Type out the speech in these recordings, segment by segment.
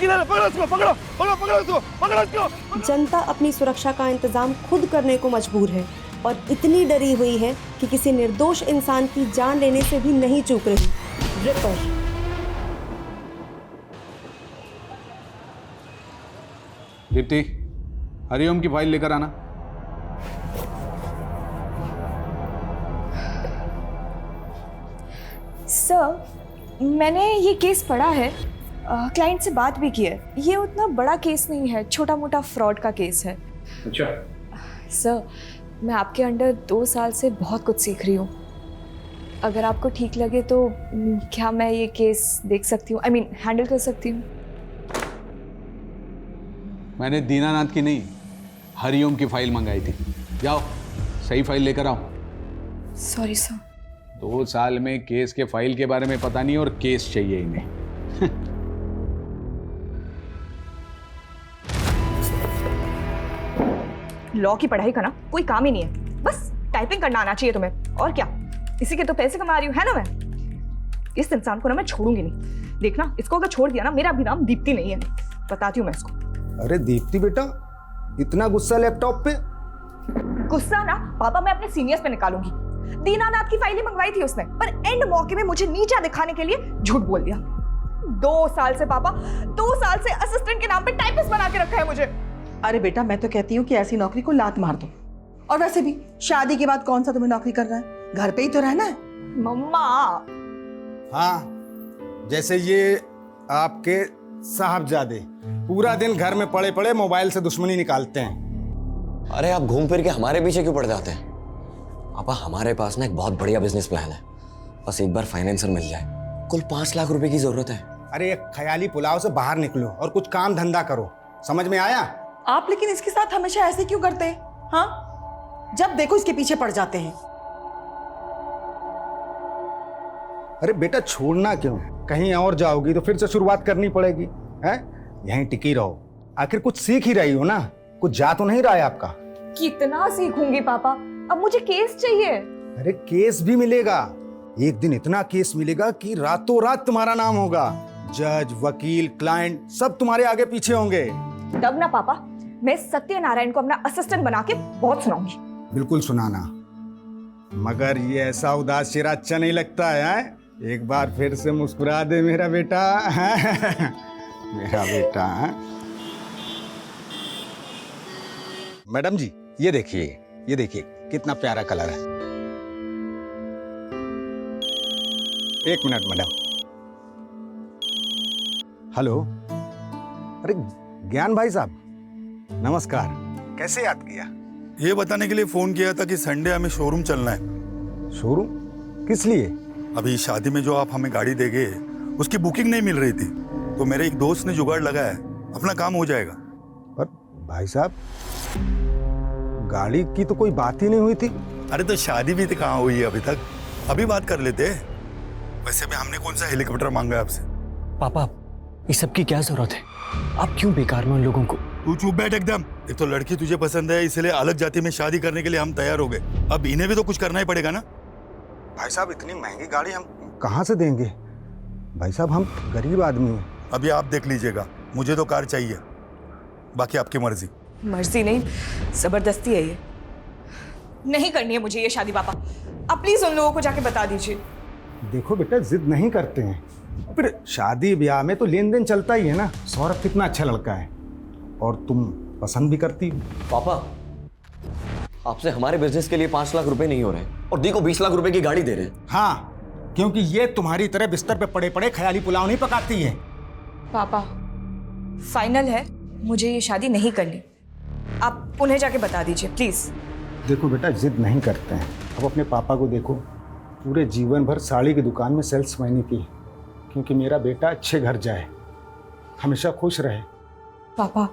किधर है? पकड़ो इसको, पकड़ो पकड़ो पकड़ो इसको, पकड़ो इसको। जनता अपनी सुरक्षा का इंतजाम खुद करने को मजबूर है और इतनी डरी हुई है कि किसी निर्दोष इंसान की जान लेने से भी नहीं चूक रही। रिपर। दीप्ति, हरिओम की फाइल लेकर आना। सर, मैंने ये केस पढ़ा है, क्लाइंट से बात भी की है। ये उतना बड़ा केस नहीं है, छोटा मोटा फ्रॉड का केस है। अच्छा। सर, मैं आपके अंडर 2 साल से बहुत कुछ सीख रही हूँ। अगर आपको ठीक लगे तो क्या मैं ये केस देख सकती हूँ, हैंडल कर सकती हूँ? मैंने दीनानाथ की नहीं, हरिओम की फाइल मंगाई थी। जाओ, सही फाइल लेकर आओ। Sorry sir. 2 साल में केस के फाइल के बारे में पता नहीं और केस चाहिए इन्हें। लॉ की पढ़ाई का ना कोई काम ही नहीं है, बस टाइपिंग करना आना चाहिए तुम्हें, और क्या। इसी के तो पैसे कमा रही हूँ, है ना। मैं इस इंसान को ना मैं छोड़ूंगी नहीं। देखना, इसको अगर छोड़ दिया ना, मेरा भी नाम दीप्ति नहीं है। बताती हूँ मैं इसको। अरे दीप्ति बेटा, इतना गुस्सा लैपटॉप पे? गुस्सा ना पापा मैं अपने सीनियर्स पे निकालूंगी। दीनानाथ की फाइलें मंगवाई थी उसने, पर एंड मौके में मुझे नीचा दिखाने के लिए झूठ बोल दिया। 2 साल से पापा, 2 साल से असिस्टेंट के नाम पे टाइपिस्ट बना के रखा है मुझे। अरे बेटा, मैं तो कहती हूँ कि ऐसी नौकरी को लात मार दो। और वैसे भी शादी के बाद कौन सा तुम्हें नौकरी करना है? घर पे ही तो रहना है। मम्मा। हाँ, जैसे ये आपके साहबजादे पूरा दिन घर में पड़े पड़े मोबाइल से दुश्मनी निकालते हैं। अरे आप घूम फिर के हमारे पीछे क्यों पड़ जाते हैं? पापा, हमारे पास ना एक बहुत बढ़िया बिजनेस प्लान है, बस एक बार फाइनेंसर मिल जाए। कुल 5 लाख रुपए की जरूरत है। अरे एक ख्याली पुलाव से बाहर निकलो और कुछ काम धंधा करो, समझ में आया? आप लेकिन इसके साथ हमेशा ऐसे क्यों करते हैं? हाँ, जब देखो इसके पीछे पड़ जाते हैं। अरे बेटा, छोड़ना क्यों? कहीं और जाओगी तो फिर से शुरुआत करनी पड़ेगी, हैं? यहीं टिकी रहो, आखिर कुछ सीख ही रही हो ना। कुछ जा तो नहीं रहा है आपका? कितना सीखूंगी पापा, अब मुझे केस चाहिए। अरे केस भी मिलेगा, एक दिन इतना केस मिलेगा कि रातों रात तुम्हारा नाम होगा। जज, वकील, क्लाइंट सब तुम्हारे आगे पीछे होंगे। तब ना पापा, मैं सत्यनारायण को अपना असिस्टेंट बना के बहुत सुनाऊंगी। बिल्कुल सुनाना, मगर ये ऐसा उदास चेहरा अच्छा नहीं लगता है। एक बार फिर से मुस्कुरा दे मेरा बेटा। मेरा बेटा। मैडम जी, ये देखिए कितना प्यारा कलर है। एक मिनट मैडम। हेलो, अरे ज्ञान भाई साहब, नमस्कार। कैसे याद किया? ये बताने के लिए फोन किया था कि संडे हमें शोरूम चलना है। शोरूम? किस लिए? अभी शादी में जो आप हमें गाड़ी देंगे उसकी बुकिंग नहीं मिल रही थी, तो मेरे एक दोस्त ने जुगाड़ लगाया है, अपना काम हो जाएगा। पर भाई साहब, गाड़ी की तो कोई बात ही नहीं हुई थी। अरे तो शादी भी तो कहाँ हुई है अभी तक, अभी बात कर लेते हैं। वैसे भी हमने कौन सा हेलीकॉप्टर मांगा है आपसे? पापा, इस सब की क्या जरूरत है? आप क्यों बेकार में उन लोगों को? तू चुप बैठ एकदम। एक तो लड़की तुझे पसंद है, इसलिए अलग जाति में शादी करने के लिए हम तैयार हो गए। अब इन्हें भी तो कुछ करना ही पड़ेगा ना। भाई साहब, इतनी महंगी गाड़ी हम कहाँ से देंगे? भाई साहब, हम गरीब आदमी हैं। अभी आप देख लीजिएगा, मुझे तो कार चाहिए, बाकी आपकी मर्जी। मर्जी नहीं, जबरदस्ती है ये। नहीं करनी है मुझे ये शादी पापा, आप प्लीज उन लोगों को जाके बता दीजिए। देखो बेटा, जिद नहीं करते हैं, फिर शादी ब्याह में तो लेन देन चलता ही है ना। सौरभ कितना अच्छा लड़का है और तुम पसंद भी करती हो। पापा, आपसे हमारे बिजनेस के लिए 5 लाख रुपए नहीं हो रहे और दी को 20 लाख रुपए की गाड़ी दे रहे हैं। हाँ, क्योंकि ये तुम्हारी तरह बिस्तर पे पड़े पड़े ख्याली पुलाव नहीं पकाती है। पापा, फाइनल है, मुझे ये शादी नहीं करनी। आप उन्हें जाके बता दीजिए प्लीज। देखो बेटा, जिद नहीं करते हैं। अब अपने पापा को देखो, पूरे जीवन भर साड़ी की दुकान में सेल्समैनी की, क्योंकि मेरा बेटा अच्छे घर जाए, हमेशा खुश रहे। पापा,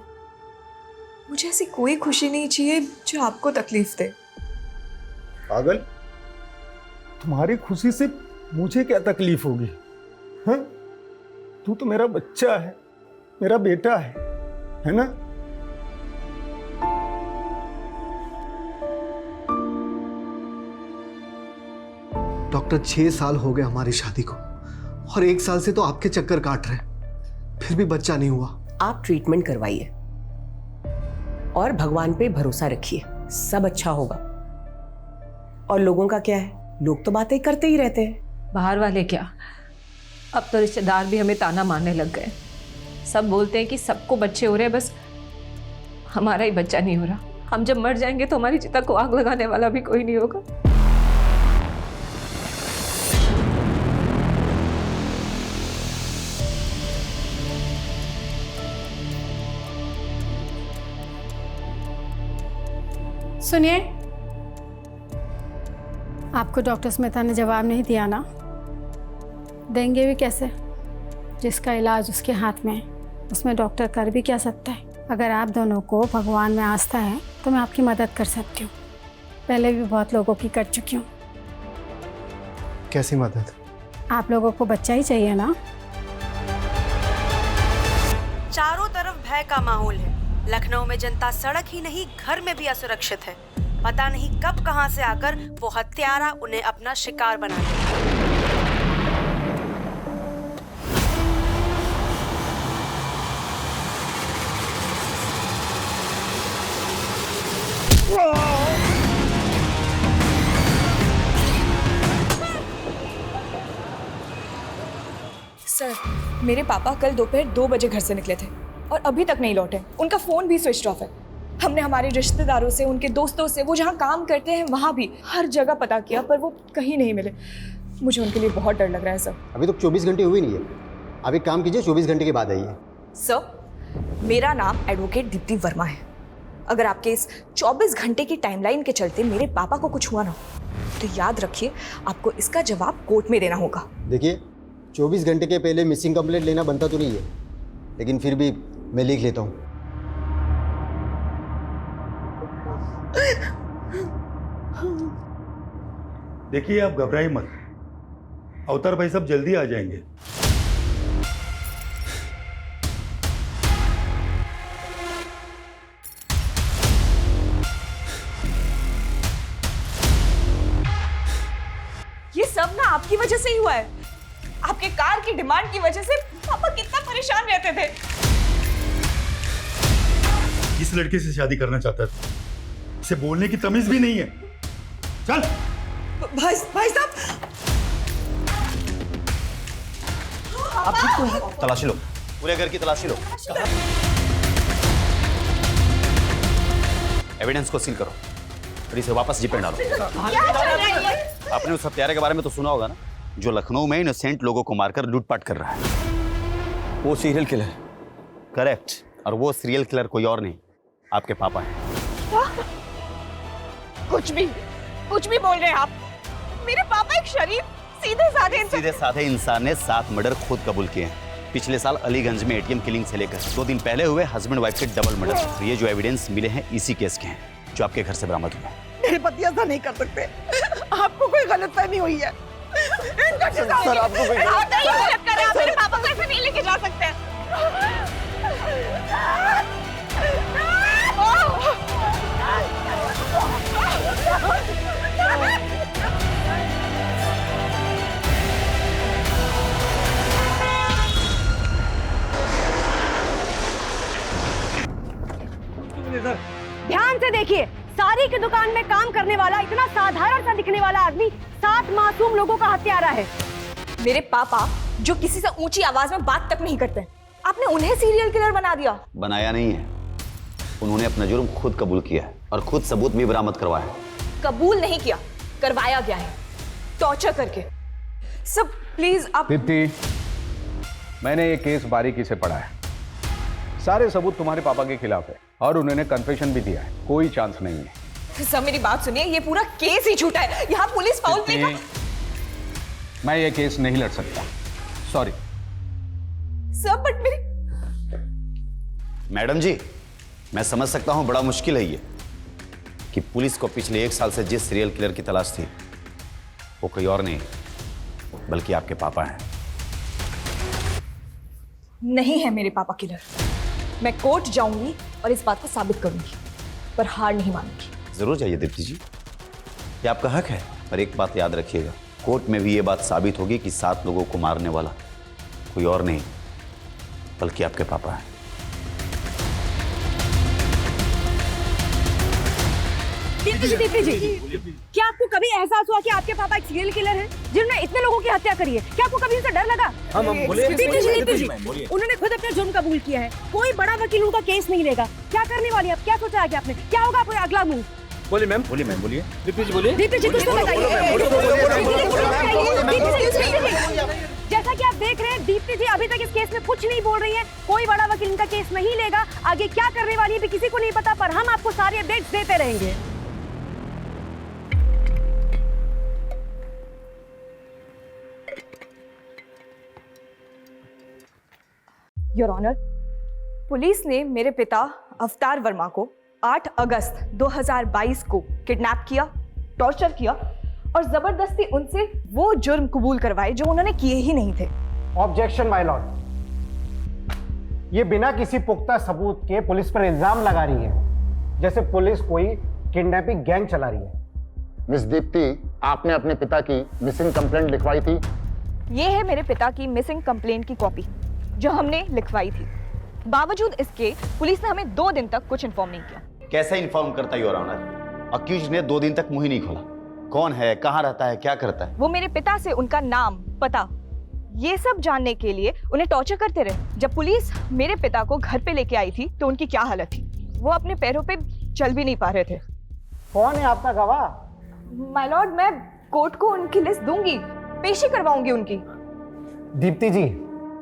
मुझे ऐसी कोई खुशी नहीं चाहिए जो आपको तकलीफ दे। पागल, तुम्हारी खुशी से मुझे क्या तकलीफ होगी? हाँ, तू तो मेरा बच्चा है, मेरा बेटा है ना? डॉक्टर, 6 साल हो गए हमारी शादी को और 1 साल से तो आपके चक्कर काट रहे हैं, फिर भी बच्चा नहीं हुआ। आप ट्रीटमेंट करवाइए और भगवान पे भरोसा रखिए, सब अच्छा होगा। और लोगों का क्या है, लोग तो बातें करते ही रहते हैं। बाहर वाले क्या, अब तो रिश्तेदार भी हमें ताना मारने लग गए। सब बोलते हैं कि सबको बच्चे हो रहे हैं, बस हमारा ही बच्चा नहीं हो रहा। हम जब मर जाएंगे तो हमारी चिता को आग लगाने वाला भी कोई नहीं होगा। सुनिए, आपको डॉक्टर स्मिता ने जवाब नहीं दिया ना? देंगे भी कैसे? जिसका इलाज उसके हाथ में है, उसमें डॉक्टर कर भी क्या सकता है? अगर आप दोनों को भगवान में आस्था है तो मैं आपकी मदद कर सकती हूँ। पहले भी बहुत लोगों की कर चुकी हूँ। कैसी मदद? आप लोगों को बच्चा ही चाहिए ना? चारों तरफ भय का माहौल है। लखनऊ में जनता सड़क ही नहीं घर में भी असुरक्षित है। पता नहीं कब कहां से आकर वो हत्यारा उन्हें अपना शिकार बना ले। सर, मेरे पापा कल दोपहर 2 बजे घर से निकले थे और अभी तक नहीं लौटे। उनका फ़ोन भी स्विच ऑफ है। हमने हमारे रिश्तेदारों से, उनके दोस्तों से, वो जहाँ काम करते हैं वहाँ भी हर जगह पता किया, पर वो कहीं नहीं मिले। मुझे उनके लिए बहुत डर लग रहा है सर। अभी तो 24 घंटे हुए नहीं है। आप एक काम कीजिए, 24 घंटे के बाद आइए। सर, मेरा नाम एडवोकेट दीप्ति वर्मा है। अगर आपके इस 24 घंटे की टाइमलाइन के चलते मेरे पापा को कुछ हुआ ना, तो याद रखिए आपको इसका जवाब कोर्ट में देना होगा। देखिए, 24 घंटे के पहले मिसिंग कंप्लेंट लेना बनता तो नहीं है, लेकिन फिर भी मैं लिख लेता हूँ। देखिए, आप घबराइए मत, अवतार भाई साहब जल्दी आ जाएंगे। ये सब ना आपकी वजह से ही हुआ है। आपके कार की डिमांड की वजह से पापा कितना परेशान रहते थे। इस लड़के से शादी करना चाहता था, इसे बोलने की तमीज भी नहीं है। चल भाई साहब, आप ठीक तो हैं? तलाशी लो, पूरे घर की तलाशी लो। एविडेंस को सील करो और इसे वापस जीप में डालो। आपने उस हत्यारे के बारे में तो सुना होगा ना, जो लखनऊ में इनोसेंट लोगों को मारकर लूटपाट कर रहा है। वो सीरियल किलर। करेक्ट, और वो सीरियल किलर कोई और नहीं, आपके पापा हैं। कुछ भी बोल रहे हैं आप। मेरे पापा एक शरीफ सीधे साधे इंसान ने 7 मर्डर खुद कबूल किए हैं। पिछले साल अलीगंज में एटीएम किलिंग से लेकर 2 दिन पहले हुए हस्बैंड वाइफ के डबल मर्डर, ये जो एविडेंस मिले हैं इसी केस के हैं, जो आपके घर से बरामद हुए। मेरे पति ऐसा नहीं कर सकते। आपको कोई गलतफहमी हुई है। सर, आपको कोई आप मेरे पापा को ऐसे नहीं लेके जा सकते। ध्यान से देखिए, सारी की दुकान में काम करने वाला इतना साधारण सा दिखने वाला आदमी 7 मासूम लोगों का हत्यारा है। मेरे पापा जो किसी से ऊंची आवाज में बात तक नहीं करते, आपने उन्हें सीरियल किलर बना दिया। बनाया नहीं है, उन्होंने अपना जुर्म खुद कबूल किया है और खुद सबूत भी बरामद करवाया है। कबूल नहीं किया, करवाया गया है, टॉर्चर करके। सब प्लीज आप। दीप्ति, मैंने ये केस बारीकी से पढ़ा है। सारे सबूत तुम्हारे पापा के खिलाफ है और उन्होंने कन्फेशन भी दिया है। कोई चांस नहीं है। सब मेरी बात सुनिए, ये पूरा केस ही झूठा है। यहाँ पुलिस फाउल प्ले का। मैं ये केस नहीं लड़ सकता, सॉरी। सब बट मेरी। मैडम जी, मैं समझ सकता हूं बड़ा मुश्किल है ये कि पुलिस को पिछले 1 साल से जिस सीरियल किलर की तलाश थी वो कोई और नहीं बल्कि आपके पापा हैं। नहीं है मेरे पापा किलर। मैं कोर्ट जाऊंगी और इस बात को साबित करूंगी, पर हार नहीं मानूंगी। जरूर जाइए दीप्ति जी, ये आपका हक है, पर एक बात याद रखिएगा, कोर्ट में भी ये बात साबित होगी कि 7 लोगों को मारने वाला कोई और नहीं बल्कि आपके पापा हैं। दीप्ति जी, क्या आपको कभी एहसास हुआ कि आपके पापा एक सीरियल किलर हैं जिन्होंने इतने लोगों की हत्या करी है? क्या आपको कभी उनसे डर लगा? दीप्ति जी, उन्होंने खुद अपना जुर्म कबूल किया है, कोई बड़ा वकील उनका केस नहीं लेगा। क्या करने वाली आप? क्या सोचा है आपने? क्या होगा आपका अगला मूव? बोलिए मैम, बोलिए। दीप्ति जी कुछ तो बताइए। जैसा कि आप देख रहे हैं, दीप्ति जी अभी तक इस केस में कुछ नहीं बोल रही हैं। कोई बड़ा वकील इनका केस नहीं लेगा। आगे क्या करने वाली है भी किसी को नहीं पता, पर हम आपको सारी अपडेट्स देते रहेंगे। योर ऑनर, पुलिस ने मेरे पिता अवतार वर्मा को 8 अगस्त 2022 को किडनैप किया, टॉर्चर किया और जबरदस्ती उनसे वो जुर्म कबूल करवाए जो उन्होंने किए ही नहीं थे। ऑब्जेक्शन माय लॉर्ड, ये बिना किसी पुख्ता सबूत के पुलिस पर इल्जाम लगा रही है, जैसे पुलिस कोई किडनैपिंग गैंग चला रही है। मिस दीप्ति, आपने अपने पिता की मिसिंग कंप्लेंट लिखवाई थी? ये है मेरे पिता की मिसिंग कंप्लेंट की कॉपी जो हमने लिखवाई थी। बावजूद इसके पुलिस ने हमें 2 दिन तक कुछ इन्फॉर्म नहीं किया। कैसे इन्फॉर्म करता योर ऑनर? अक्यूज ने 2 दिन तक मुंह ही नहीं खोला। कौन है, कहाँ रहता है, क्या करता है? वो मेरे पिता से उनका नाम, पता, ये सब जानने के लिए उन्हें टॉर्चर करते रहे। जब पुलिस मेरे पिता को घर पे लेके आई थी तो उनकी क्या हालत थी, वो अपने पैरों पे चल भी नहीं पा रहे थे। कौन है आपका गवाह? माय लॉर्ड, मैं कोर्ट को उनकी लिस्ट दूंगी, पेशी करवाऊंगी उनकी। दीप्ति जी,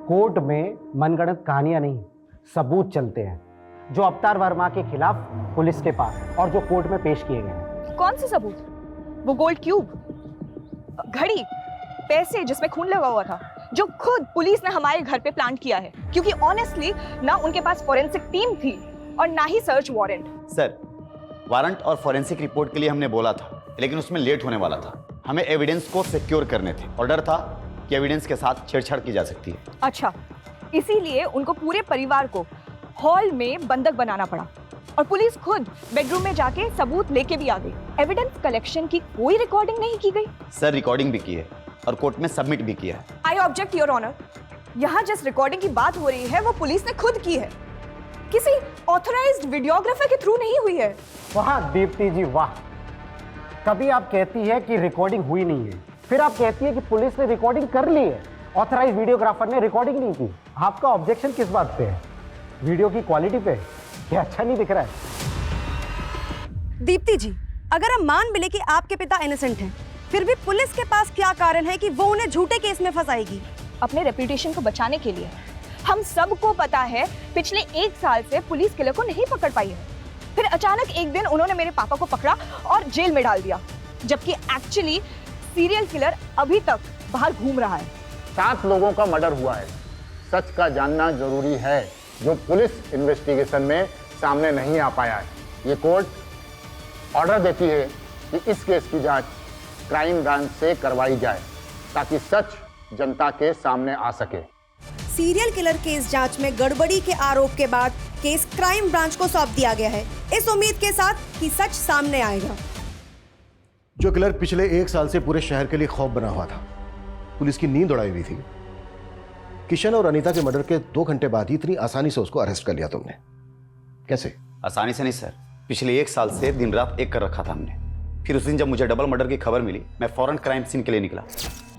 कोर्ट में मनगढ़ंत कहानियां नहीं, सबूत चलते हैं जो अवतार वर्मा के खिलाफ पुलिस के पास और जो कोर्ट में पेश किए गए। कौन से सबूत? वो गोल्ड क्यूब, घड़ी, पैसे जिसमें खून लगा हुआ था, जो खुद पुलिस ने हमारे घर पे प्लांट किया है, क्योंकि ऑनेस्टली ना उनके पास फोरेंसिक टीम थी और ना ही सर्च वारंट। सर, वारंट और फोरेंसिक रिपोर्ट के लिए हमने बोला था, लेकिन उसमें लेट होने वाला था। हमें एविडेंस को सिक्योर करने थे और डर था कि एविडेंस के साथ छेड़छाड़ की जा सकती है। अच्छा, इसीलिए उनको पूरे परिवार को हॉल में बंधक बनाना पड़ा और पुलिस खुद बेडरूम में जाके सबूत लेके भी आ गई। एविडेंस कलेक्शन की कोई रिकॉर्डिंग नहीं की गई। सर, रिकॉर्डिंग भी की है और कोर्ट में सबमिट भी किया है। आई ऑब्जेक्ट योर ऑनर, यहाँ जिस रिकॉर्डिंग की बात हो रही है वो पुलिस ने खुद की है, किसी ऑथराइज्ड वीडियोग्राफर के थ्रू नहीं हुई है। वाह दीप्ति जी वाह, कभी आप कहती है कि रिकॉर्डिंग हुई नहीं है, फिर आप कहती है कि पुलिस ने रिकॉर्डिंग कर ली है, ऑथराइज वीडियोग्राफर ने रिकॉर्डिंग नहीं की। आपका ऑब्जेक्शन किस बात पे है? वीडियो की क्वालिटी पे? क्या अच्छा नहीं दिख रहा है? दीप्ति जी, अगर हम मान भी ले कि आपके पिता इनोसेंट हैं, फिर भी पुलिस के पास क्या कारण है कि वो उन्हें झूठे केस में फंसाएगी? अपने रेपुटेशन को बचाने के लिए। हम सबको पता है पिछले 1 साल से पुलिस किलर को नहीं पकड़ पाई है। फिर अचानक एक दिन उन्होंने मेरे पापा को पकड़ा और जेल में डाल दिया, जबकि एक्चुअली सीरियल किलर अभी तक बाहर घूम रहा है। 7 लोगों का मर्डर हुआ है। सच का जानना जरूरी है, जो पुलिस इन्वेस्टिगेशन में सामने नहीं आ पाया है। ये कोर्ट ऑर्डर देती है कि इस केस की जांच क्राइम ब्रांच से करवाई जाए, ताकि सच जनता के सामने आ सके। सीरियल किलर केस जांच में गड़बड़ी के आरोप के बाद केस क्राइम ब्रांच को सौंप दिया गया है, इस उम्मीद के साथ कि सच सामने आएगा। जो किलर पिछले 1 साल से पूरे शहर के लिए खौफ बना हुआ था, पुलिस की नींद उड़ाई हुई थी, किशन और अनीता के मर्डर के 2 घंटे बाद ही इतनी आसानी से उसको अरेस्ट कर लिया तुमने। कैसे? आसानी से नहीं सर, पिछले 1 साल से दिन रात एक कर रखा था हमने। फिर उस दिन जब मुझे डबल मर्डर की खबर मिली, मैं फौरन क्राइम सीन के लिए निकला।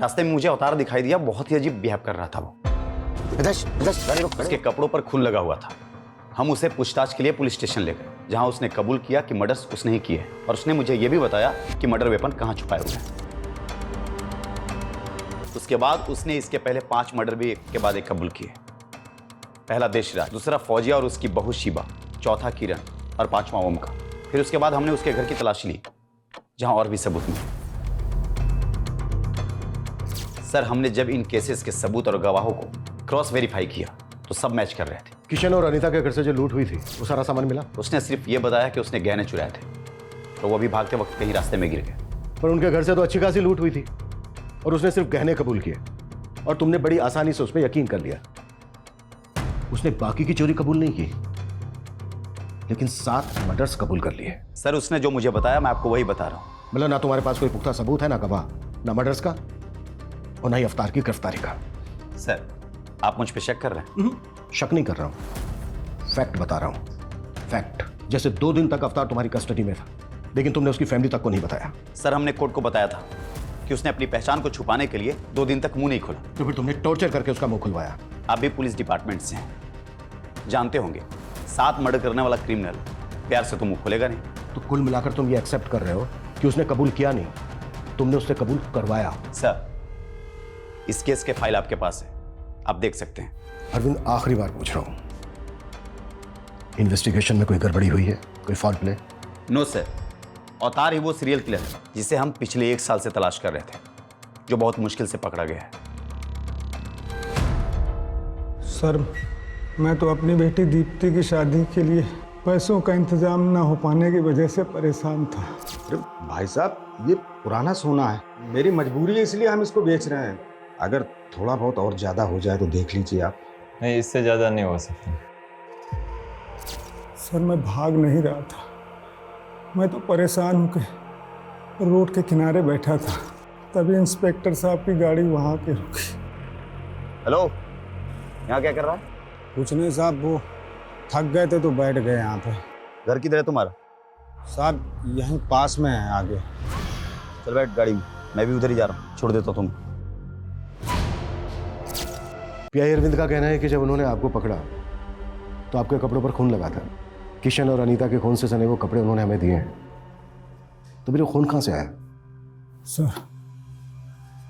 रास्ते में मुझे अवतार दिखाई दिया, बहुत ही अजीब बिहेव कर रहा था वो। उसके कपड़ों पर खून लगा हुआ था। हम उसे पूछताछ के लिए पुलिस स्टेशन ले गए, जहां उसने कबूल किया कि मर्डर्स उसने ही किए हैं, और उसने मुझे यह भी बताया कि मर्डर वेपन कहां छुपाए हुए हैं। उसके बाद उसने इसके पहले 5 मर्डर भी एक के बाद एक कबूल किए। पहला देशराज, दूसरा फौजिया और उसकी बहू शिबा, चौथा किरण और 5वां ओमकार। फिर उसके बाद हमने उसके घर की तलाशी ली, जहां और भी सबूत मिले। सर, हमने जब इन केसेस के सबूत और गवाहों को क्रॉस वेरीफाई किया तो सब मैच कर रहे थे। किशन और अनीता के घर से जो लूट हुई थी, वो सारा सामान मिला? उसने सिर्फ ये बताया कि उसने गहने चुराए थे, तो वो भी भागते वक्त कहीं रास्ते में गिर गए। पर उनके घर से तो अच्छी खासी लूट हुई थी और उसने सिर्फ गहने कबूल किए, और तुमने बड़ी आसानी से उस पर यकीन कर लिया। उसने बाकी की चोरी कबूल नहीं की, लेकिन 7 मर्डर्स कबूल कर लिए। सर, उसने जो मुझे बताया मैं आपको वही बता रहा हूं। मतलब ना तुम्हारे पास कोई पुख्ता सबूत है, ना गवाह, ना मर्डर्स का, और ना ही अवतार की गिरफ्तारी का। सर, आप मुझ पे शक कर रहे हैं? शक नहीं कर रहा हूं, फैक्ट बता रहा हूं। फैक्ट। जैसे 2 दिन तक अवतार तुम्हारी कस्टडी में था, लेकिन तुमने उसकी फैमिली तक को नहीं बताया। सर हमने कोर्ट को बताया था कि उसने अपनी पहचान को छुपाने के लिए 2 दिन तक मुंह नहीं खोला। तो फिर तुमने टॉर्चर करके उसका मुंह खुलवाया। आप भी पुलिस डिपार्टमेंट से हैं, जानते होंगे 7 मर्डर करने वाला क्रिमिनल प्यार से तो मुंह खोलेगा नहीं। तो कुल मिलाकर तुम ये एक्सेप्ट कर रहे हो कि उसने कबूल किया नहीं, तुमने उससे कबूल करवाया। सर इस केस के फाइल आपके पास है, आप देख सकते हैं। अरविंद आखिरी बार पूछ रहा हूं, इन्वेस्टिगेशन में कोई गड़बड़ी हुई है, कोई फॉल्ट प्ले? नो सर, अवतार ही वो सीरियल किलर है जिसे हम पिछले 1 साल से तलाश कर रहे थे, जो बहुत मुश्किल से पकड़ा गया है। सर मैं तो अपनी बेटी दीप्ति की शादी के लिए पैसों का इंतजाम ना हो पाने की वजह से परेशान था। अरे भाई साहब ये पुराना सोना है, मेरी मजबूरी है इसलिए हम इसको बेच रहे हैं। अगर थोड़ा बहुत और ज़्यादा हो जाए तो देख लीजिए आप। नहीं, इससे ज़्यादा नहीं हो सकता। सर मैं भाग नहीं रहा था, मैं तो परेशान होकर रोड के किनारे बैठा था, तभी इंस्पेक्टर साहब की गाड़ी वहाँ के रुकी। हेलो, यहाँ क्या कर रहा है? कुछ नहीं साहब, वो थक गए थे तो बैठ गए यहाँ पे। घर किधर है तुम्हारा? साहब यहीं पास में है आगे। चल बैठ गाड़ी में, मैं भी उधर ही जा रहा हूँ, छोड़ देता तुम। पीआई अरविंद का कहना है कि जब उन्होंने आपको पकड़ा तो आपके कपड़ों पर खून लगा था। किशन और अनीता के खून से सने वो कपड़े उन्होंने हमें दिए हैं, तो मेरे खून कहाँ से आया? सर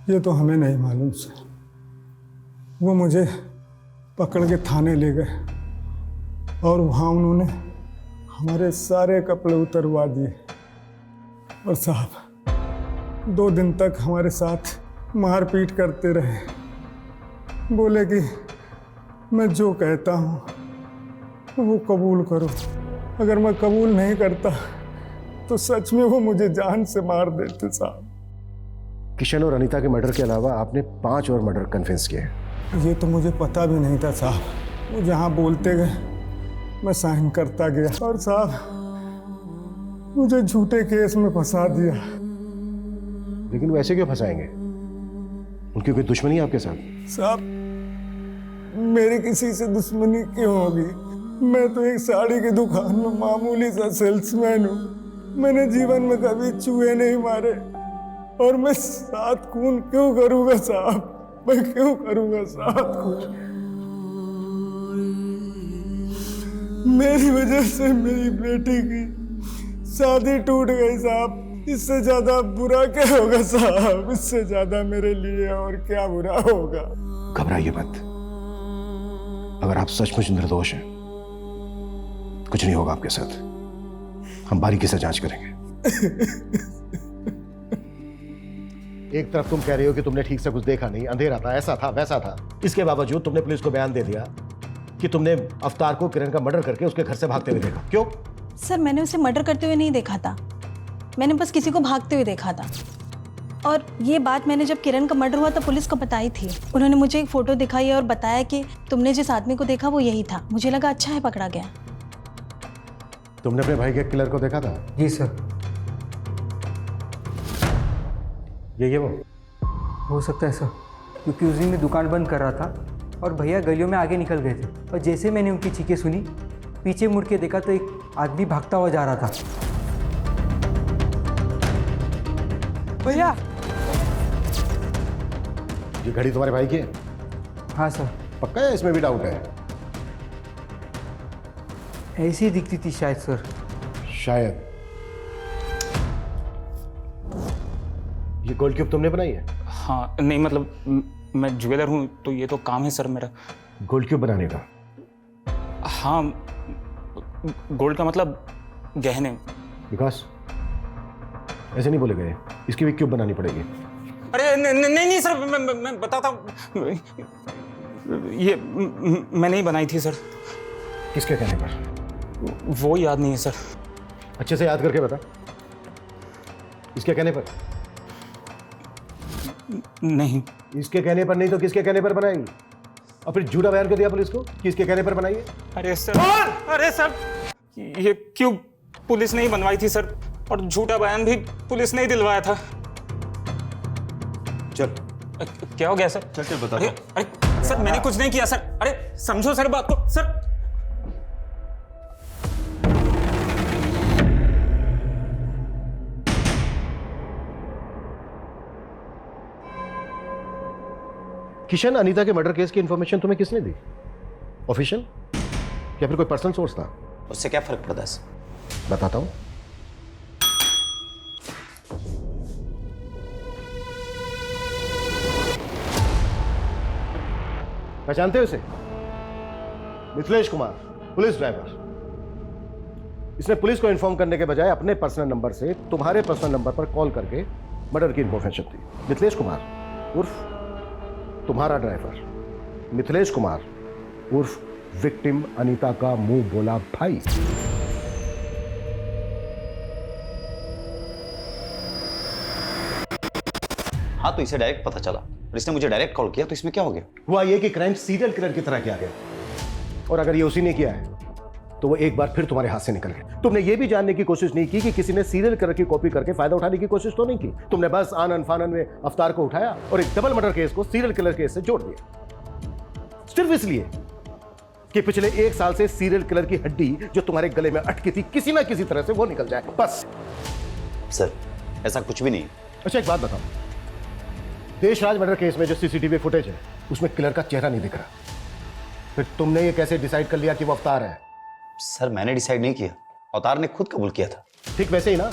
ये तो हमें नहीं मालूम सर, वो मुझे पकड़ के थाने ले गए और वहाँ उन्होंने हमारे सारे कपड़े उतरवा दिए और साहब 2 दिन तक हमारे साथ मारपीट करते रहे। बोले कि मैं जो कहता हूँ वो कबूल करो, अगर मैं कबूल नहीं करता तो सच में वो मुझे जान से मार देते साहब। किशन और अनीता के मर्डर के अलावा आपने 5 और मर्डर कन्फेस किए हैं। ये तो मुझे पता भी नहीं था साहब, वो जहाँ बोलते गए मैं साइन करता गया और साहब मुझे झूठे केस में फंसा दिया। लेकिन वैसे क्यों फंसाएंगे? उनकी कोई दुश्मनी है आपके साथ? साहब मेरी किसी से दुश्मनी क्यों होगी? मैं तो एक साड़ी की दुकान में मामूली सा सेल्समैन हूँ। मैंने जीवन में कभी चूहे नहीं मारे और मैं 7 खून क्यों करूँगा साहब? मैं क्यों करूँगा 7 खून? मेरी वजह से मेरी बेटी की शादी टूट गई साहब। इससे ज्यादा बुरा क्या होगा साहब? इससे ज्यादा मेरे लिए और क्या बुरा होगा? घबराइए मत, अगर आप सचमुच निर्दोष हैं कुछ नहीं होगा आपके साथ, हम बारीकी से जांच करेंगे। एक तरफ तुम कह रहे हो कि तुमने ठीक से कुछ देखा नहीं, अंधेरा था, ऐसा था वैसा था, इसके बावजूद तुमने पुलिस को बयान दे दिया कि तुमने अवतार को किरण का मर्डर करके उसके घर से भागते हुए देखा। क्यों? सर मैंने उसे मर्डर करते हुए नहीं देखा था, मैंने बस किसी को भागते हुए देखा था। और ये बात मैंने जब किरण का मर्डर हुआ तो पुलिस को बताई थी। उन्होंने मुझे एक फ़ोटो दिखाई और बताया कि तुमने जिस आदमी को देखा वो यही था। मुझे लगा अच्छा है पकड़ा गया। तुमने अपने भाई के किलर को देखा था? जी सर। ये वो हो सकता है सर, क्योंकि उस दिन मैं दुकान बंद कर रहा था और भैया गलियों में आगे निकल गए थे और जैसे मैंने उनकी चीखें सुनी, पीछे मुड़ के देखा तो एक आदमी भागता हुआ जा रहा था। भैया ये घड़ी तुम्हारे भाई की है? हाँ सर। पक्का है? इसमें भी डाउट है? ऐसी ही दिखती थी शायद सर। शायद। ये गोल्ड क्यूब तुमने बनाई है? हाँ, नहीं मतलब मैं ज्वेलर हूँ तो ये तो काम है सर मेरा। गोल्ड क्यूब बनाने का? हाँ, गोल्ड का मतलब गहने। विकास ऐसे नहीं बोले गए, इसकी भी क्यूब बनानी पड़ेगी। अरे नहीं सर, मैं बताता हूँ, ये मैं नहीं बनाई थी सर। किसके कहने पर? वो याद नहीं है सर। अच्छे से याद करके बता। इसके कहने पर? नहीं। इसके कहने पर नहीं तो किसके कहने पर बनाई? और फिर झूठा बयान क्यों दिया पुलिस को कि इसके कहने पर बनाई है? अरे सर ये क्यों पुलिस ने ही बनवाई थी सर, और झूठा बयान भी पुलिस ने ही दिलवाया था। चल। क्या हो गया सर? चल बता। अरे सर मैंने कुछ नहीं किया सर। अरे समझो सर बात को सर। किशन अनीता के मर्डर केस की इंफॉर्मेशन तुम्हें किसने दी? ऑफिशियल या फिर कोई पर्सनल सोर्स था? उससे क्या फर्क पड़ता है सर? बताता हूं। पहचानते हो इसे? Mithilesh Kumar, police driver. इसने पुलिस को इन्फॉर्म करने के बजाय अपने पर्सनल नंबर से तुम्हारे पर्सनल नंबर पर कॉल करके मर्डर की इन्फॉर्मेशन दी। मिथिलेश कुमार उर्फ तुम्हारा ड्राइवर, मिथिलेश कुमार उर्फ विक्टिम अनीता का मुंह बोला भाई। हाँ, तो इसे डायरेक्ट पता चला और इसने मुझे डायरेक्ट कॉल किया, तो इसमें क्या हो गया? हुआ ये कि क्राइम सीरियल किलर की तरह किया गया, और अगर ये उसी ने किया है तो वो एक बार फिर तुम्हारे हाथ से निकल गए। तुमने ये भी जानने की कोशिश नहीं की कि किसी ने सीरियल किलर की कॉपी करके फायदा उठाने की कोशिश तो नहीं की। तुमने बस आनन फानन में अवतार को उठाया और एक डबल मर्डर केस को सीरियल किलर केस से जोड़ दिया, सिर्फ इसलिए कि पिछले 1 साल से सीरियल किलर की हड्डी जो तुम्हारे गले में अटकी थी किसी ना किसी तरह से वो निकल जाए, बस। सर, ऐसा कुछ भी नहीं। अच्छा, एक बात बताओ, देशराज मर्डर केस में जो सीसीटीवी फुटेज है उसमें किलर का चेहरा नहीं दिख रहा, फिर तुमने ये कैसे डिसाइड कर लिया कि वो अवतार है? सर, मैंने डिसाइड नहीं किया, अवतार ने खुद कबूल किया था। ठीक वैसे ही ना,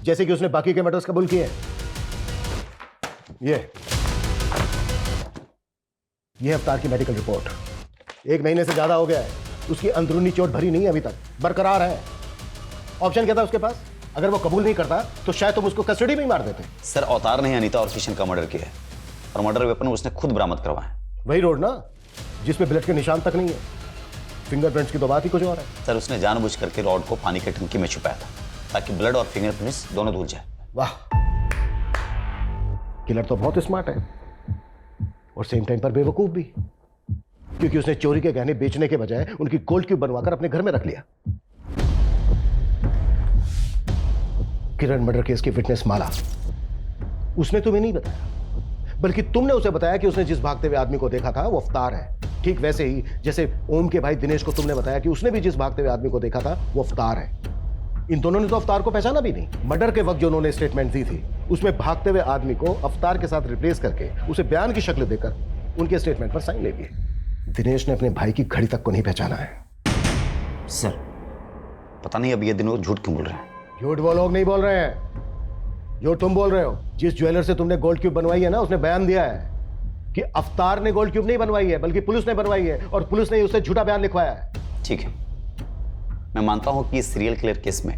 जैसे कि उसने बाकी के मर्डर्स कबूल किए। ये अवतार की मेडिकल रिपोर्ट 1 महीने से ज्यादा हो गया है, उसकी अंदरूनी चोट भरी नहीं है, अभी तक बरकरार है। ऑप्शन क्या था उसके पास? अगर वो कबूल नहीं करता तो शायद तुम उसको कस्टडी में ही मार देते। सर, अवतार ने अनीता और किशन का मर्डर किया है और मर्डर वेपन उसने खुद बरामद करवाया। वही रोड ना जिसमें ब्लड के निशान तक नहीं है, फिंगरप्रिंट्स की तो बात ही कुछ और है। सर, उसने जानबूझ करके रॉड को पानी की टंकी में छुपाया था ताकि ब्लड और फिंगरप्रिंट्स दोनों धुल जाए। वाह, किलर तो बहुत स्मार्ट है और सेम टाइम पर बेवकूफ भी, क्योंकि उसने चोरी के गहने बेचने के बजाय उनकी गोल्ड क्यूब बनवाकर अपने घर में रख लिया। किरण मर्डर केस की विटनेस माला, उसने तुम्हें नहीं बताया, बल्कि तुमने उसे बताया कि उसने जिस भागते हुए आदमी को देखा था वो अवतार है। ठीक वैसे ही जैसे ओम के भाई दिनेश को तुमने बताया कि उसने भी जिस भागते हुए आदमी को देखा था वो अवतार है। इन दोनों ने तो अवतार को पहचाना भी नहीं। मर्डर के वक्त जो उन्होंने स्टेटमेंट दी थी उसमें भागते हुए आदमी को अवतार के साथ रिप्लेस करके उसे बयान की शक्ल देकर उनके स्टेटमेंट पर साइन ले लिए। दिनेश ने अपने भाई की घड़ी तक को नहीं पहचाना है। सर, पता नहीं अब ये दिनों झूठ क्यों बोल रहे हैं। झूठ वो लोग नहीं बोल रहे हैं जो तुम बोल रहे हो। जिस ज्वेलर से तुमने गोल्ड क्यूब बनवाई है ना, उसने बयान दिया है कि अवतार ने गोल्ड क्यूब नहीं बनवाई है बल्कि पुलिस ने बनवाई है, और पुलिस ने उससे झूठा बयान लिखवाया है। ठीक है, मैं मानता हूं कि इस सीरियल किलर केस में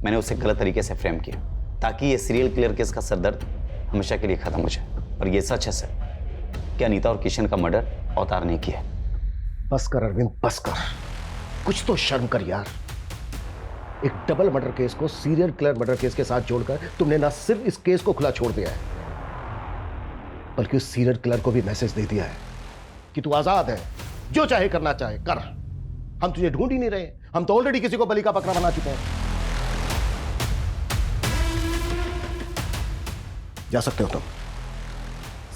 मैंने उसे गलत तरीके से फ्रेम किया ताकि ये सीरियल किलर केस का सरदर्द हमेशा के लिए खत्म हो जाए। और ये सच है सर कि अनीता और किशन का मर्डर अवतार ने किया। बस कर अरविंद, बस कर, कुछ तो शर्म कर यार। एक डबल मर्डर केस को सीरियल किलर मर्डर केस के साथ जोड़कर तुमने ना सिर्फ इस केस को खुला छोड़ दिया है, बल्कि उस सीरियल किलर को भी मैसेज दे दिया है कि तू आजाद है, जो चाहे करना चाहे कर, हम तुझे ढूंढ ही नहीं रहे, हम तो ऑलरेडी किसी को बलि का बकरा बना चुके हैं। जा सकते हो तुम,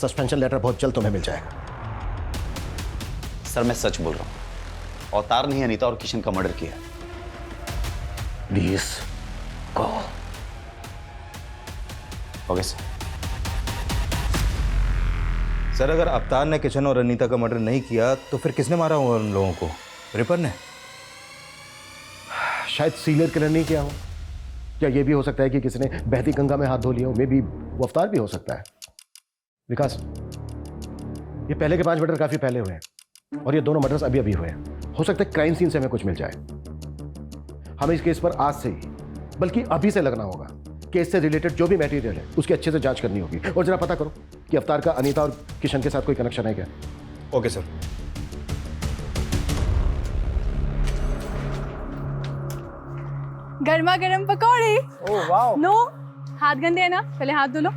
सस्पेंशन लेटर बहुत जल्द तुम्हें मिल जाएगा। सर, मैं सच बोल रहा हूं, अवतार ने ही अनीता और किशन का मर्डर किया। Please go. Okay sir. Sir, अगर अवतार ने किशन और अनीता का मर्डर नहीं किया तो फिर किसने मारा होगा उन लोगों को? रिपर ने? शायद सीरियल किलर नहीं किया हो, या ये भी हो सकता है कि किसी ने बहती गंगा में हाथ धो लिया हो। मे बी वो अवतार भी हो सकता है। विकास, ये पहले के 5 मर्डर काफी पहले हुए हैं और ये दोनों मर्डर्स अभी अभी हुए हैं। हो सकता है क्राइम सीन से हमें कुछ मिल जाए। हमें इस केस पर आज से ही, बल्कि अभी से लगना होगा। केस से रिलेटेड जो भी मटेरियल है उसकी अच्छे से जांच करनी होगी, और जरा पता करो कि अवतार का अनीता और किशन के साथ कोई कनेक्शन है क्या। Okay sir. गर्मा गर्म पकौड़े। ओह वाह। नो, हाथ गंदे है ना, पहले हाथ धो लो।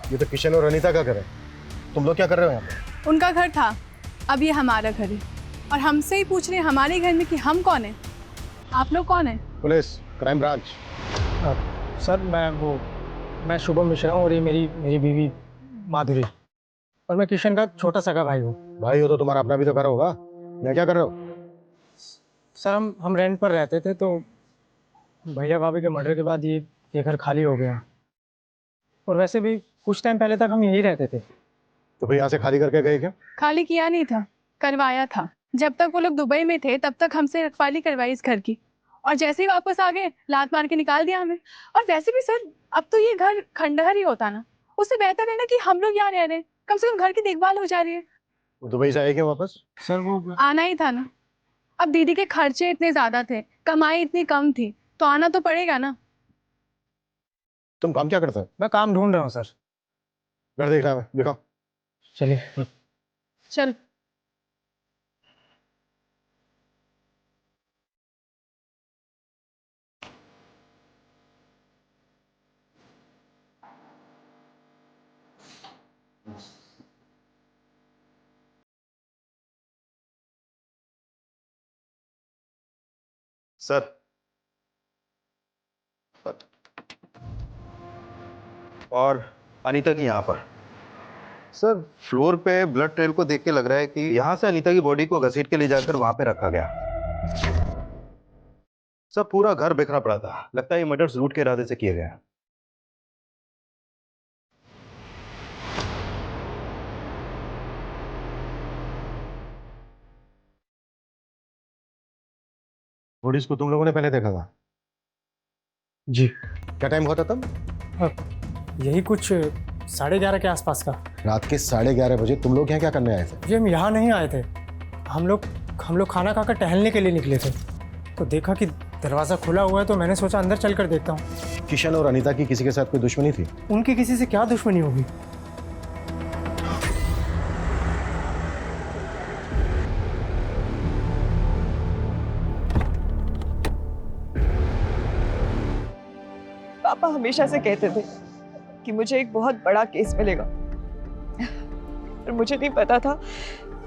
ये तो किशन और अनीता का घर है, तुम लोग क्या कर रहे हो यहाँ पे? उनका घर था, अब ये हमारा घर है, और हमसे ही पूछ रहे हैं हमारे घर में कि हम कौन है। आप लोग कौन है? Police, crime branch. सर, मैं शुभम मिश्रा हूँ और ये मेरी बीवी माधुरी, और मैं किशन का छोटा सगा भाई हूँ। भाई हो तो तुम्हारा अपना भी तो घर होगा, मैं क्या कर रहे हो? सर हम रेंट पर रहते थे, तो भैया भाभी के मर्डर के बाद ये घर खाली हो गया। और वैसे भी कुछ टाइम पहले तक हम यहीं रहते थे। तो भाई यहाँ से खाली करके गए क्या? खाली किया नहीं था, करवाया था। जब तक वो लोग दुबई में थे तब तक हमसे रखवाली करवाई इस घर की, और जैसे ही वापस आ गए लात मार के निकाल दिया हमें। और वैसे भी सर अब तो ये घर खंडहर ही होता ना, उससे बेहतर है ना कि हम लोग यहाँ रह रहे हैं, कम से कम घर की देखभाल हो जा रही है। वो दुबई से आए क्या वापस? सर वो आना ही था ना, अब दीदी के खर्चे इतने ज्यादा थे, कमाई इतनी कम थी, तो आना तो पड़ेगा ना। तुम काम क्या करते हो? मैं काम ढूंढ रहा हूँ सर। घर देख रहा है, दिखाओ। चलिए। चल। सर, और अनीता की यहाँ पर सर फ्लोर पे ब्लड ट्रेल को देख के लग रहा है कि यहाँ से अनीता की बॉडी को घसीट के ले जाकर वहां पे रखा गया। सर पूरा घर बिखरा पड़ा था, लगता है ये मर्डर लूट के इरादे से किया गया। बॉडी को तुम लोगों ने पहले देखा था? जी। क्या टाइम हुआ था तब? यही कुछ 11:30 के आसपास का। रात के 11:30 बजे तुम लोग यहाँ क्या करने आए थे? जी हम यहाँ नहीं आए थे, हम लोग खाना खाकर टहलने के लिए निकले थे, तो देखा कि दरवाज़ा खुला हुआ है, तो मैंने सोचा अंदर चल कर देखता हूँ। किशन और अनीता की किसी के साथ कोई दुश्मनी थी? उनकी किसी से क्या दुश्मनी होगी? पापा हमेशा से कहते थे कि मुझे एक बहुत बड़ा केस मिलेगा, पर मुझे नहीं पता था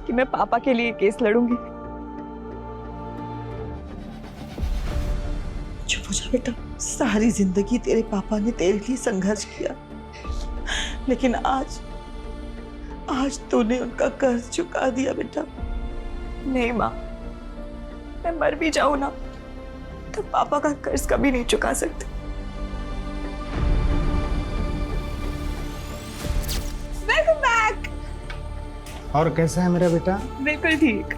कि मैं पापा के लिए केस लड़ूंगी। चुप हो जा बेटा, सारी जिंदगी तेरे पापा ने तेरे लिए संघर्ष किया, लेकिन आज तूने उनका कर्ज चुका दिया बेटा। नहीं माँ, मैं मर भी जाऊं ना तो पापा का कर्ज कभी नहीं चुका सकती। Welcome back. और कैसा है मेरा बेटा? बिल्कुल ठीक।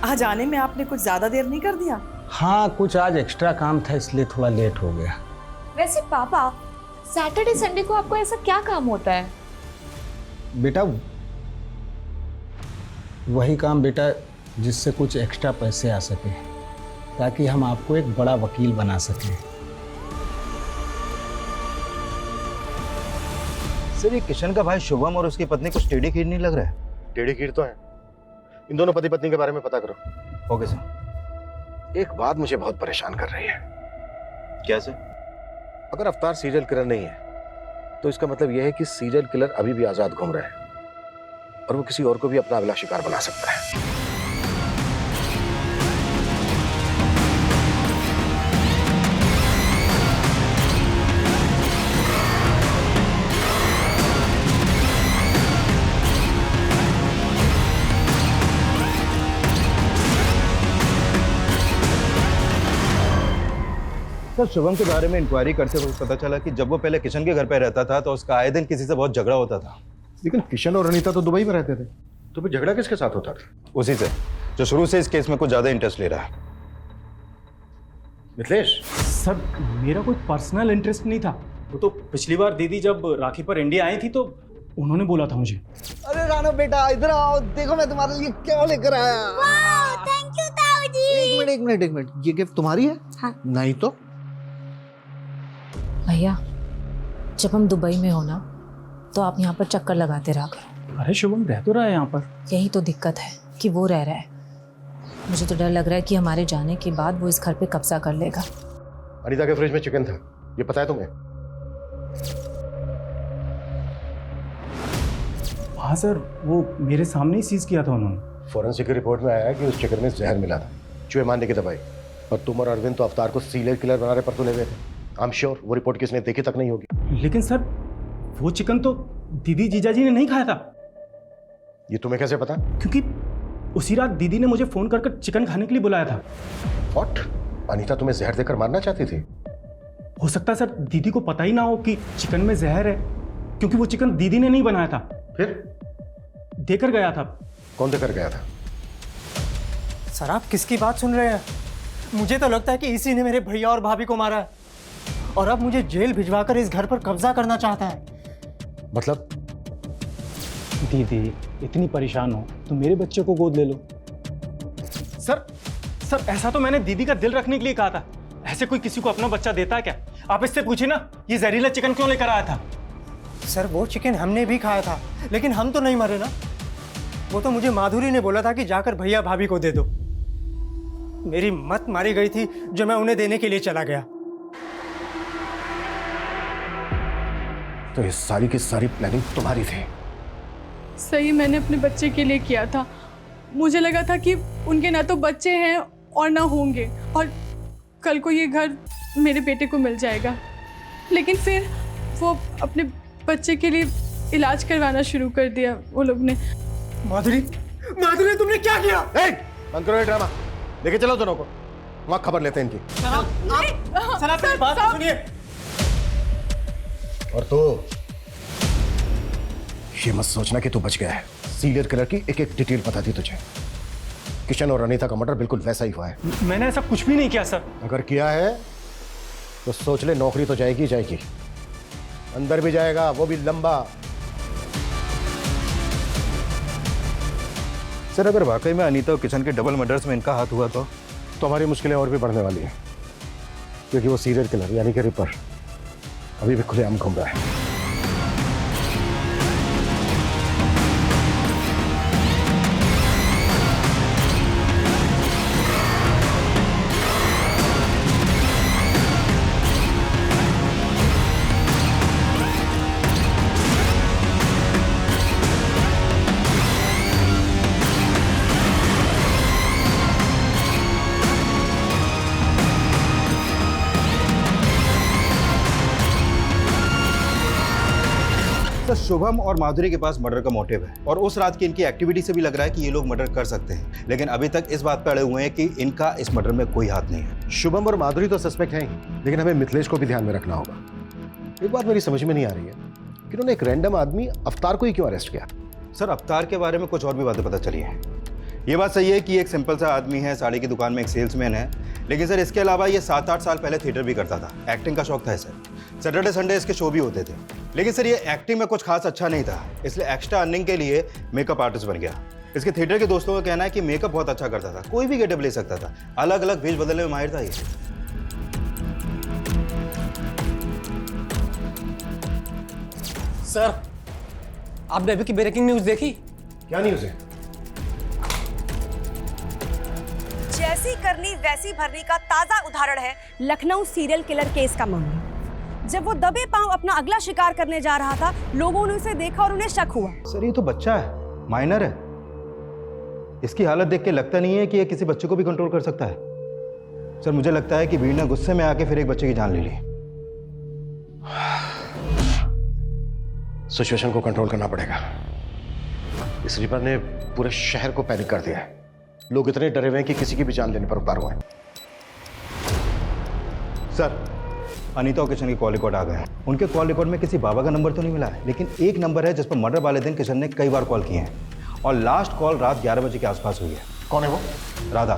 आज आने में आपने कुछ ज्यादा देर नहीं कर दिया? हाँ, कुछ आज एक्स्ट्रा काम था इसलिए थोड़ा लेट हो गया। वैसे पापा, सैटरडे संडे को आपको ऐसा क्या काम होता है? बेटा वही काम बेटा जिससे कुछ एक्स्ट्रा पैसे आ सके, ताकि हम आपको एक बड़ा वकील बना सकें। सर ये किशन का भाई शुभम और उसकी पत्नी कुछ टेढ़ी खीर नहीं लग रहा है? टेढ़ी खीर तो है। इन दोनों पति पत्नी के बारे में पता करो। Okay sir. एक बात मुझे बहुत परेशान कर रही है। क्या सर? अगर अवतार सीरियल किलर नहीं है तो इसका मतलब यह है कि सीरियल किलर अभी भी आजाद घूम रहा है और वो किसी और को भी अपना अगला शिकार बना सकता है। सर शुभम के बारे में इंक्वायरी करते हुए पता चला कि जब वो पहले किशन के घर पे रहता था तो उसका आए दिन किसी से बहुत झगड़ा होता था। लेकिन किशन और अनीता तो दुबई में रहते थे, तो फिर झगड़ा किसके साथ होता था? उसी से, जो शुरू से इस केस में कुछ ज्यादा इंटरेस्ट ले रहा है। मिथिलेश सर, मेरा कोई पर्सनल इंटरेस्ट नहीं था। वो तो पिछली बार दीदी जब राखी पर इंडिया आई थी तो उन्होंने बोला था मुझे। अरे रानो बेटा इधर आओ, देखो मैं तुम्हारे लिए क्या लेकर आया। थैंक यू ताऊजी। एक मिनट, ये गिफ्ट तुम्हारी है? हाँ। नहीं तो भैया, जब हम दुबई में हो ना तो आप यहाँ पर चक्कर लगाते रहा करो। अरे शुभम रह तो रहा है यहाँ पर। यही तो दिक्कत है कि वो रह रहा है। मुझे तो डर लग रहा है कि हमारे जाने के बाद वो इस घर पे कब्जा कर लेगा। अनीता के फ्रिज में चिकन था, ये पता है तुम्हें? हाँ सर, वो मेरे सामने ही सीज किया था उन्होंने। फॉरेंसिक की रिपोर्ट में आया है कि उस चिकन में जहर मिला था, चूहे मारने की दवाई। और तुम और अरविंद तो अवतार को सीरियल किलर बनाने पर तुले हुए थे। आई एम श्योर वो रिपोर्ट किसने देखी तक नहीं होगी। लेकिन सर वो चिकन तो दीदी जीजाजी ने नहीं खाया था। ये तुम्हें कैसे पता? क्योंकि उसी रात दीदी ने मुझे फोन कर चिकन खाने के लिए बुलाया था। व्हाट? अनीता तुम्हें जहर देकर मारना चाहती थी? हो सकता है सर दीदी को पता ही ना हो कि चिकन में जहर है, क्योंकि वो चिकन दीदी ने नहीं बनाया था। फिर? देकर गया था। कौन देकर गया था? सर आप किसकी बात सुन रहे हैं? मुझे तो लगता है कि इसी ने मेरे भैया और भाभी को मारा है और अब मुझे जेल भिजवाकर इस घर पर कब्जा करना चाहता है। मतलब? दीदी इतनी परेशान हो तो मेरे बच्चे को गोद ले लो। सर ऐसा तो मैंने दीदी का दिल रखने के लिए कहा था। ऐसे कोई किसी को अपना बच्चा देता है क्या? आप इससे पूछिए ना ये जहरीला चिकन क्यों लेकर आया था। सर वो चिकन हमने भी खाया था, लेकिन हम तो नहीं मरे ना। वो तो मुझे माधुरी ने बोला था कि जाकर भैया भाभी को दे दो। मेरी मत मारी गई थी जो मैं उन्हें देने के लिए चला गया। तो ये सारी की सारी प्लानिंग तुम्हारी थी? सही मैंने अपने बच्चे के लिए किया था। मुझे लगा था कि उनके ना तो बच्चे हैं और ना होंगे, और कल को ये घर मेरे बेटे को मिल जाएगा। लेकिन फिर वो अपने बच्चे के लिए इलाज करवाना शुरू कर दिया वो लोग ने। माधुरी तुमने क्या किया? बंद करो ये ड्रामा, लेके चलो दोनों को, वहां खबर लेते हैं इनकी। सर आप मेरी बात सुनिए। और तो ये मत सोचना कि तू बच गया है। सीरियल किलर की एक एक डिटेल पता थी तुझे। किशन और अनीता का मर्डर बिल्कुल वैसा ही हुआ है। मैंने ऐसा कुछ भी नहीं किया सर। अगर किया है तो सोच ले, नौकरी तो जाएगी जाएगी, अंदर भी जाएगा, वो भी लंबा। सर अगर वाकई में अनीता और किशन के डबल मर्डर्स में इनका हाथ हुआ तो हमारी मुश्किलें और भी बढ़ने वाली हैं, क्योंकि वो सीरियल किलर यानी कि रिपर अभी भी खुलेआम घूम रहा है। सर शुभम और माधुरी के पास मर्डर का मोटिव है और उस रात की इनकी एक्टिविटी से भी लग रहा है कि ये लोग मर्डर कर सकते हैं, लेकिन अभी तक इस बात पर अड़े हुए हैं कि इनका इस मर्डर में कोई हाथ नहीं है। शुभम और माधुरी तो सस्पेक्ट हैं ही, लेकिन हमें मिथिलेश को भी ध्यान में रखना होगा। एक बात मेरी समझ में नहीं आ रही है कि उन्होंने एक रैंडम आदमी अवतार को ही क्यों अरेस्ट किया? सर अवतार के बारे में कुछ और भी बातें पता चली हैं। ये बात सही है कि एक सिंपल सा आदमी है, साड़ी की दुकान में एक सेल्समैन है, लेकिन सर इसके अलावा ये 7-8 साल पहले थिएटर भी करता था। एक्टिंग का शौक था इसे। सैटरडे संडे इसके शो भी होते थे, लेकिन सर ये एक्टिंग में कुछ खास अच्छा नहीं था, इसलिए एक्स्ट्रा अर्निंग के लिए मेकअप आर्टिस्ट बन गया। इसके थिएटर के दोस्तों का कहना है कि मेकअप बहुत अच्छा करता था, कोई भी गेटअप ले सकता था, अलग अलग भेष बदलने में माहिर था ये। सर आपने अभी की ब्रेकिंग न्यूज देखी? क्या न्यूज है? जैसी करनी वैसी भरनी का ताजा उदाहरण है लखनऊ सीरियल किलर केस का मामला। जब वो दबे पांव अपना अगला शिकार करने जा रहा था, लोगों ने उसे देखा और उन्हें शक हुआ। सर ये तो बच्चा है, माइनर है, इसकी हालत देख के लगता नहीं है कि ये किसी बच्चे को भी कंट्रोल कर सकता है। सर मुझे लगता है कि भीड़ ने गुस्से में आके फिर एक बच्चे की जान ले ली। सिचुएशन को कंट्रोल करना पड़ेगा। इस रिपर ने पूरे शहर को पैनिक कर दिया है। लोग इतने डरे हुए हैं कि किसी की भी जान लेने पर उतार हुए हैं। सर अनीता और किशन के कॉल रिकॉर्ड आ गए हैं। उनके कॉल रिकॉर्ड में किसी बाबा का नंबर तो नहीं मिला है, लेकिन एक नंबर है जिस पर मर्डर वाले दिन किशन ने कई बार कॉल किए हैं और लास्ट कॉल रात 11 बजे के आसपास हुई है। कौन है वो? राधा।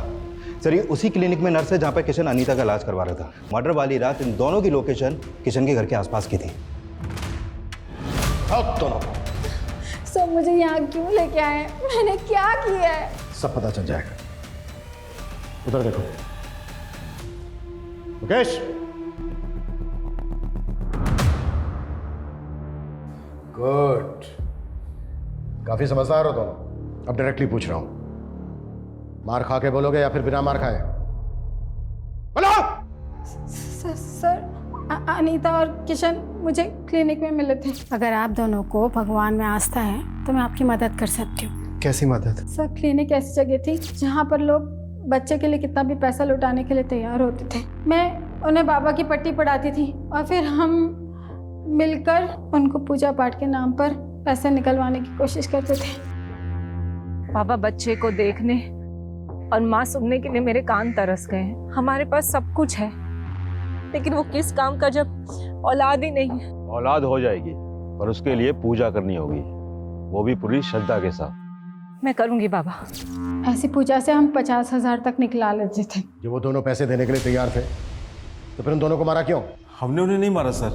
सर ये उसी क्लिनिक में नर्स है जहाँ पर किशन अनीता का इलाज करवा रहा था। मर्डर वाली रात इन दोनों की लोकेशन किशन के घर के आसपास की थी। दोनों सर मुझे यहाँ क्यों लेके आए? मैंने क्या किया है? सब पता चल जाएगा। उधर देखो मुकेश। गुड, काफी समझदार हो दोनों। अब डायरेक्टली पूछ रहा हूं, मार खा के बोलोगे या फिर बिना मार खाए? बोलो। सर अनीता और किशन मुझे क्लिनिक में मिले थे। अगर आप दोनों को भगवान में आस्था है तो मैं आपकी मदद कर सकती हूँ। कैसी मदद? सर क्लिनिक ऐसी जगह थी जहाँ पर लोग बच्चे के लिए कितना भी पैसा लुटाने के लिए तैयार होते थे। मैं उन्हें बाबा की पट्टी पढ़ाती थी और फिर हम मिलकर उनको पूजा पाठ के नाम पर पैसे निकलवाने की कोशिश करते थे। पापा बच्चे को देखने और माँ सुनने के लिए मेरे कान तरस गए हैं। हमारे पास सब कुछ है, लेकिन वो किस काम का जब औलाद ही नहीं है। औलाद हो जाएगी, पर उसके लिए पूजा करनी होगी, वो भी पूरी श्रद्धा के साथ। मैं करूंगी बाबा। ऐसी पूजा से हम 50,000 तक निकला लेते थे। जब वो दोनों पैसे देने के लिए तैयार थे तो फिर उन दोनों को मारा क्यों? हमने उन्हें नहीं मारा सर।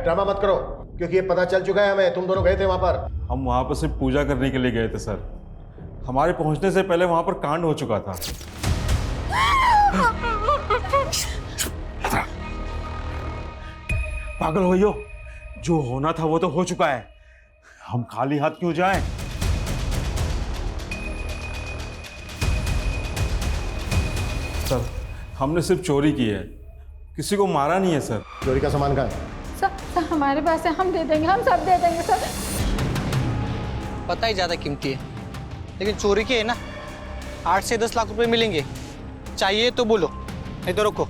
ड्रामा मत करो, क्योंकि ये पता चल चुका है हमें, तुम दोनों गए थे वहां पर। हम वहां पर सिर्फ पूजा करने के लिए गए थे सर। हमारे पहुंचने से पहले वहां पर कांड हो चुका था। पागल हो यो, जो होना था वो तो हो चुका है, हम खाली हाथ क्यों जाएं? सर, हमने सिर्फ चोरी की है, किसी को मारा नहीं है सर। चोरी का सामान कहाँ है? सर हमारे पास है, हम दे देंगे, हम सब दे देंगे सर। पता ही ज़्यादा कीमती है, लेकिन चोरी के है ना 8 से 10 लाख रुपए मिलेंगे। चाहिए तो बोलो, नहीं तो रुको।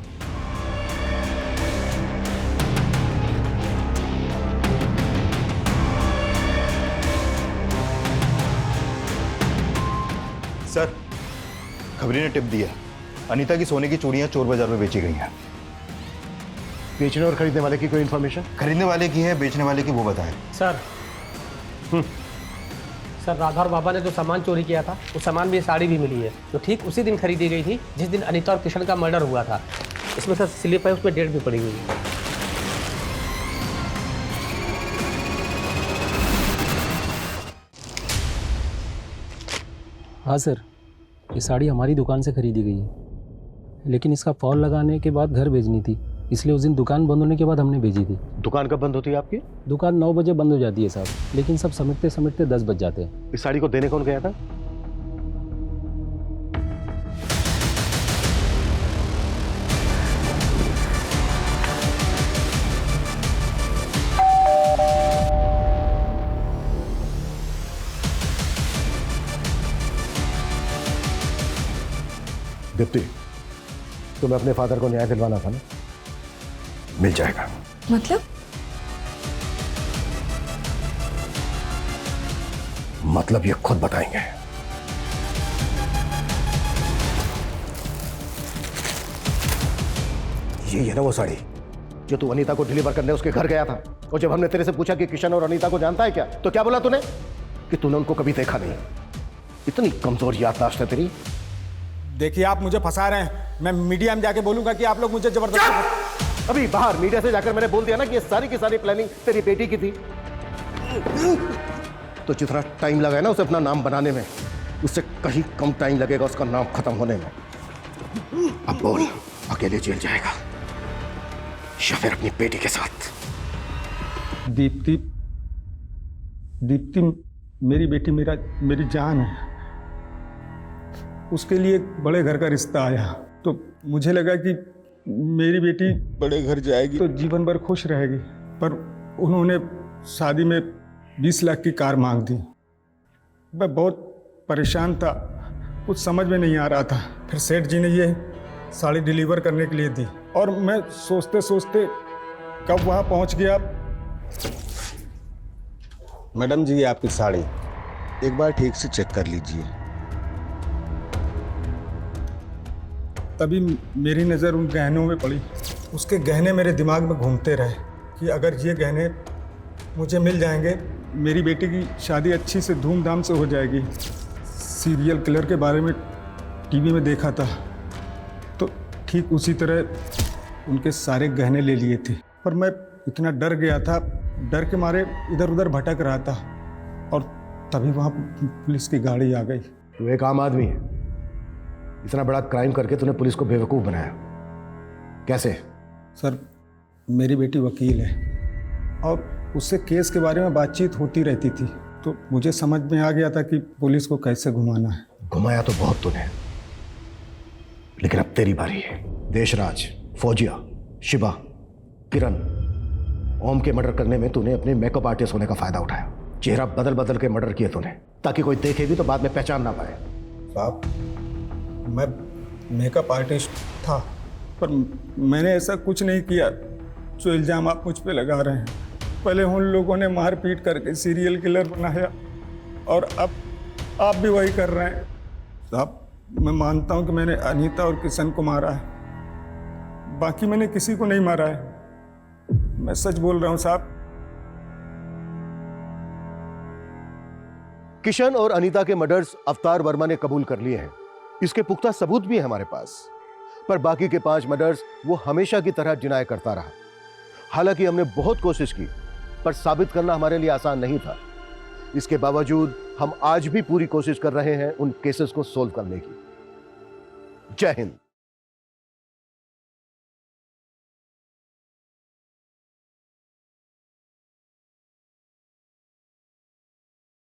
सर, खबरी ने टिप दिया, अनीता की सोने की चूड़ियां चोर बाजार में बेची गई हैं। बेचने और खरीदने वाले की कोई इन्फॉर्मेशन? खरीदने वाले की है, बेचने वाले की वो बताएं। सर सर राधा और बाबा ने जो सामान चोरी किया था, वो सामान भी साड़ी भी मिली है, जो ठीक उसी दिन खरीदी गई थी जिस दिन अनीता और किशन का मर्डर हुआ था। इसमें सर स्लिप है, उसमें डेट भी पड़ी हुई है। हाँ सर, ये साड़ी हमारी दुकान से खरीदी गई है, लेकिन इसका फॉल लगाने के बाद घर भेजनी थी, इसलिए उस दिन दुकान बंद होने के बाद हमने भेजी थी। दुकान कब बंद होती है आपकी? दुकान 9 बजे बंद हो जाती है साहब, लेकिन सब समेटते समेटते 10 बज जाते हैं। इस साड़ी को देने कौन गया था? दीप्ति, तुम्हें अपने फादर को न्याय दिलवाना था ना? मिल जाएगा। मतलब ये खुद बताएंगे। ये है ना वो साड़ी जो तू अनीता को डिलीवर करने उसके घर गया था, और जब हमने तेरे से पूछा कि किशन और अनीता को जानता है क्या, तो क्या बोला तूने? कि तूने उनको कभी देखा नहीं। इतनी कमजोर याददाश्त है तेरी। देखिए, आप मुझे फंसा रहे हैं। मैं मीडिया में जाके बोलूंगा कि आप लोग मुझे जबरदस्ती। अभी बाहर मीडिया से जाकर मैंने बोल दिया ना कि ये सारी की सारी प्लानिंग तेरी बेटी की थी। तो जितना टाइम लगा है ना उसे अपना नाम बनाने में, उससे कहीं कम टाइम लगेगा उसका नाम खत्म होने में। अब बोल, अकेले जेल जाएगा या फिर अपनी बेटी के साथ? दीप्ति, दीप्ति मेरी बेटी मेरी जान है। उसके लिए बड़े घर का रिश्ता आया तो मुझे लगा कि मेरी बेटी बड़े घर जाएगी तो जीवन भर खुश रहेगी, पर उन्होंने शादी में 20 लाख की कार मांग दी। मैं बहुत परेशान था, कुछ समझ में नहीं आ रहा था। फिर सेठ जी ने ये साड़ी डिलीवर करने के लिए दी और मैं सोचते सोचते कब वहाँ पहुँच गया। मैडम जी, आपकी साड़ी एक बार ठीक से चेक कर लीजिए। तभी मेरी नज़र उन गहनों में पड़ी। उसके गहने मेरे दिमाग में घूमते रहे कि अगर ये गहने मुझे मिल जाएंगे, मेरी बेटी की शादी अच्छी से धूमधाम से हो जाएगी। सीरियल किलर के बारे में टीवी में देखा था, तो ठीक उसी तरह उनके सारे गहने ले लिए थे। पर मैं इतना डर गया था, डर के मारे इधर उधर भटक रहा था, और तभी वहाँ पुलिस की गाड़ी आ गई। तू एक आम आदमी है, इतना बड़ा क्राइम करके तूने पुलिस को बेवकूफ़ बनाया, कैसे? सर, मेरी बेटी वकील है और उससे केस के बारे में बातचीत होती रहती थी, तो मुझे समझ में आ गया था कि पुलिस को कैसे घुमाना है। घुमाया तो बहुत तूने, लेकिन अब तेरी बारी है। देशराज, फौजिया, शिवा, किरण, ओम के मर्डर करने में तूने अपने मेकअप आर्टिस्ट होने का फायदा उठाया। चेहरा बदल बदल के मर्डर किए तूने, ताकि कोई देखे भी तो बाद में पहचान ना पाए। साहब, मैं मेकअप आर्टिस्ट था, पर मैंने ऐसा कुछ नहीं किया जो इल्ज़ाम आप मुझ पे लगा रहे हैं। पहले उन लोगों ने मार पीट करके सीरियल किलर बनाया, और अब आप भी वही कर रहे हैं। साहब, मैं मानता हूं कि मैंने अनीता और किशन को मारा है, बाकी मैंने किसी को नहीं मारा है। मैं सच बोल रहा हूं साहब। किशन और अनीता के मर्डर्स अवतार वर्मा ने कबूल कर लिए हैं। इसके पुख्ता सबूत भी है हमारे पास। पर बाकी के 5 मर्डर्स वो हमेशा की तरह डिनाई करता रहा। हालांकि हमने बहुत कोशिश की, पर साबित करना हमारे लिए आसान नहीं था। इसके बावजूद हम आज भी पूरी कोशिश कर रहे हैं उन केसेस को सोल्व करने की। जय हिंद।